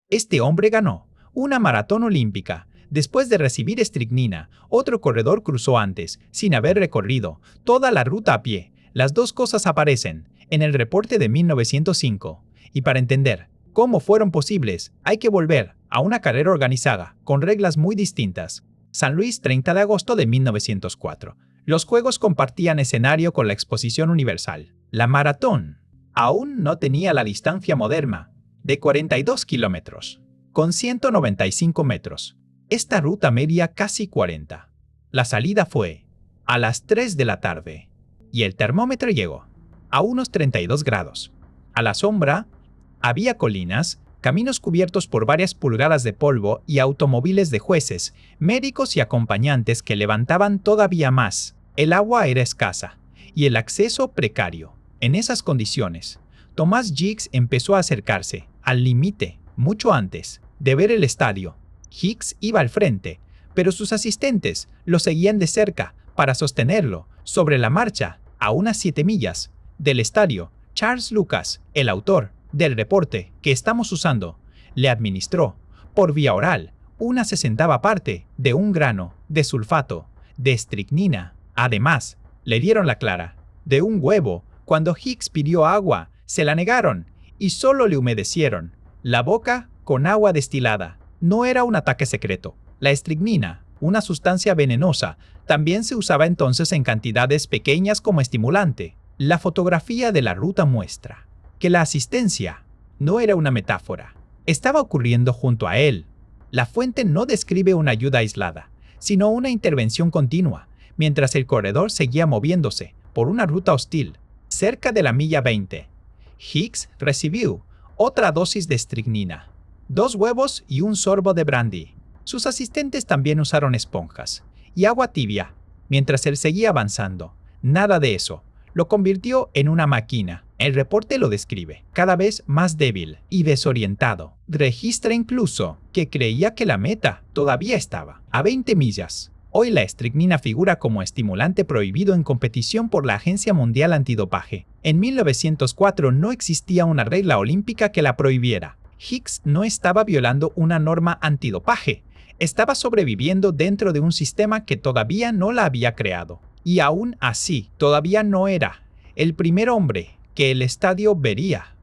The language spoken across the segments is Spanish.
Este hombre ganó una maratón olímpica. Después de recibir estricnina, otro corredor cruzó antes, sin haber recorrido toda la ruta a pie. Las dos cosas aparecen en el reporte de 1905. Y para entender cómo fueron posibles, hay que volver a una carrera organizada, con reglas muy distintas. San Luis, 30 de agosto de 1904. Los Juegos compartían escenario con la Exposición Universal. La maratón aún no tenía la distancia moderna de 42 kilómetros, con 195 metros. Esta ruta medía casi 40. La salida fue a las 3 de la tarde y el termómetro llegó a unos 32 grados. A la sombra había colinas, caminos cubiertos por varias pulgadas de polvo y automóviles de jueces, médicos y acompañantes que levantaban todavía más. El agua era escasa y el acceso precario. En esas condiciones, Thomas Hicks empezó a acercarse al límite mucho antes de ver el estadio. Hicks iba al frente, pero sus asistentes lo seguían de cerca para sostenerlo sobre la marcha a unas 7 millas del estadio. Charles Lucas, el autor del reporte que estamos usando, le administró por vía oral una 60ª parte de un grano de sulfato de estricnina. Además, le dieron la clara de un huevo. Cuando Hicks pidió agua, se la negaron y solo le humedecieron la boca con agua destilada. No era un ataque secreto. La estricnina, una sustancia venenosa, también se usaba entonces en cantidades pequeñas como estimulante. La fotografía de la ruta muestra que la asistencia no era una metáfora. Estaba ocurriendo junto a él. La fuente no describe una ayuda aislada, sino una intervención continua, mientras el corredor seguía moviéndose por una ruta hostil. Cerca de la milla 20, Hicks recibió otra dosis de estricnina, 2 huevos y un sorbo de brandy. Sus asistentes también usaron esponjas y agua tibia mientras él seguía avanzando. Nada de eso lo convirtió en una máquina. El reporte lo describe cada vez más débil y desorientado. Registra incluso que creía que la meta todavía estaba a 20 millas. Hoy la estricnina figura como estimulante prohibido en competición por la Agencia Mundial Antidopaje. En 1904 no existía una regla olímpica que la prohibiera. Hicks no estaba violando una norma antidopaje. Estaba sobreviviendo dentro de un sistema que todavía no la había creado. Y aún así, todavía no era el primer hombre que el estadio vería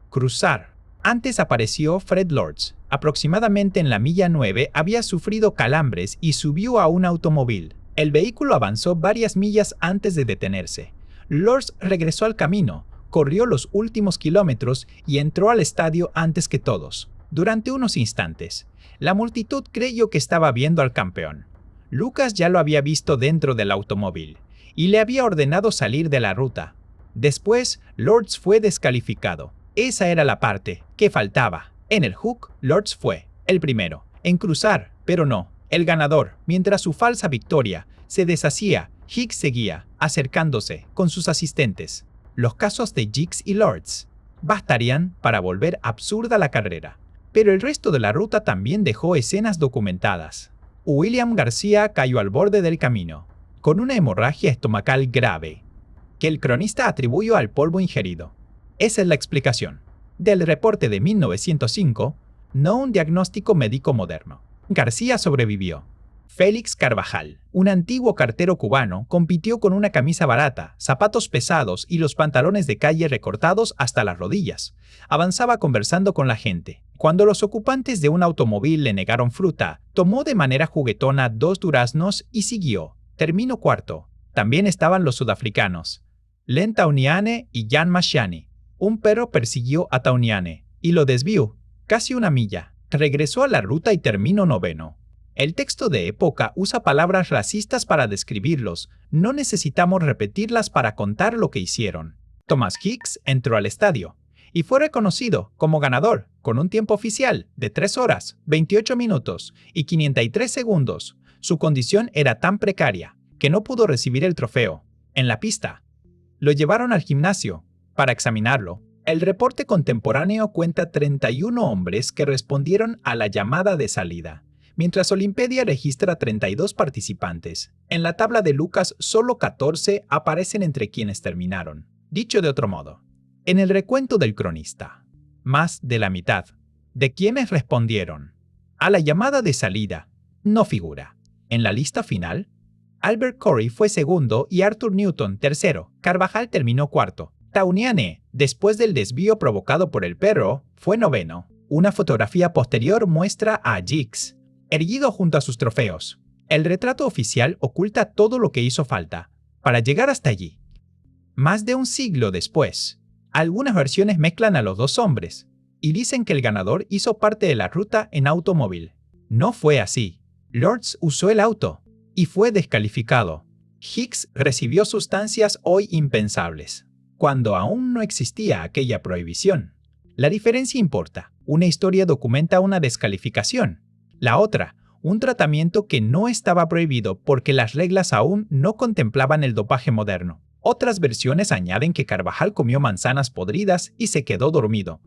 cruzar. Antes apareció Fred Lords. Aproximadamente en la milla 9 había sufrido calambres y subió a un automóvil. El vehículo avanzó varias millas antes de detenerse. Lords regresó al camino, corrió los últimos kilómetros y entró al estadio antes que todos. Durante unos instantes, la multitud creyó que estaba viendo al campeón. Lucas ya lo había visto dentro del automóvil y le había ordenado salir de la ruta. Después, Lords fue descalificado. Esa era la parte que faltaba. En el hook, Lords fue el primero en cruzar, pero no el ganador. Mientras su falsa victoria se deshacía, Hicks seguía acercándose con sus asistentes. Los casos de Hicks y Lords bastarían para volver absurda la carrera. Pero el resto de la ruta también dejó escenas documentadas. William García cayó al borde del camino, con una hemorragia estomacal grave, que el cronista atribuyó al polvo ingerido. Esa es la explicación del reporte de 1905, no un diagnóstico médico moderno. García sobrevivió. Félix Carvajal, un antiguo cartero cubano, compitió con una camisa barata, zapatos pesados y los pantalones de calle recortados hasta las rodillas. Avanzaba conversando con la gente. Cuando los ocupantes de un automóvil le negaron fruta, tomó de manera juguetona 2 duraznos y siguió. Terminó cuarto. También estaban los sudafricanos, Len Tauniane y Jan Masciani. Un perro persiguió a Tauniane y lo desvió casi una milla. Regresó a la ruta y terminó noveno. El texto de época usa palabras racistas para describirlos. No necesitamos repetirlas para contar lo que hicieron. Thomas Hicks entró al estadio y fue reconocido como ganador con un tiempo oficial de 3 horas, 28 minutos y 503 segundos. Su condición era tan precaria que no pudo recibir el trofeo. En la pista, lo llevaron al gimnasio para examinarlo. El reporte contemporáneo cuenta 31 hombres que respondieron a la llamada de salida, mientras Olimpedia registra 32 participantes. En la tabla de Lucas, solo 14 aparecen entre quienes terminaron. Dicho de otro modo, en el recuento del cronista, más de la mitad de quienes respondieron a la llamada de salida no figura. En la lista final, Albert Corey fue segundo y Arthur Newton tercero. Carvajal terminó cuarto. Tauniane, después del desvío provocado por el perro, fue noveno. Una fotografía posterior muestra a Giggs erguido junto a sus trofeos. El retrato oficial oculta todo lo que hizo falta para llegar hasta allí. Más de un siglo después, algunas versiones mezclan a los dos hombres y dicen que el ganador hizo parte de la ruta en automóvil. No fue así. Lords usó el auto y fue descalificado. Hicks recibió sustancias hoy impensables, cuando aún no existía aquella prohibición. La diferencia importa. Una historia documenta una descalificación. La otra, un tratamiento que no estaba prohibido porque las reglas aún no contemplaban el dopaje moderno. Otras versiones añaden que Carvajal comió manzanas podridas y se quedó dormido.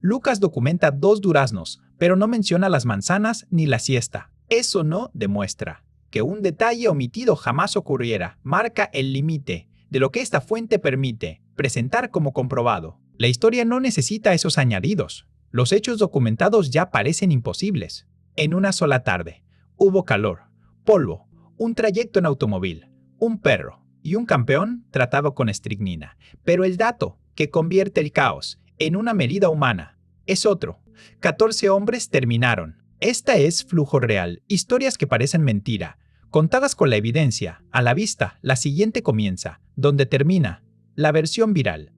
Lucas documenta 2 duraznos, pero no menciona las manzanas ni la siesta. Eso no demuestra que un detalle omitido jamás ocurriera. Marca el límite de lo que esta fuente permite presentar como comprobado. La historia no necesita esos añadidos. Los hechos documentados ya parecen imposibles. En una sola tarde, hubo calor, polvo, un trayecto en automóvil, un perro y un campeón tratado con estricnina. Pero el dato que convierte el caos en una medida humana es otro. 14 hombres terminaron. Esta es Flujo Real, historias que parecen mentira, contadas con la evidencia a la vista. La siguiente comienza, donde termina la versión viral.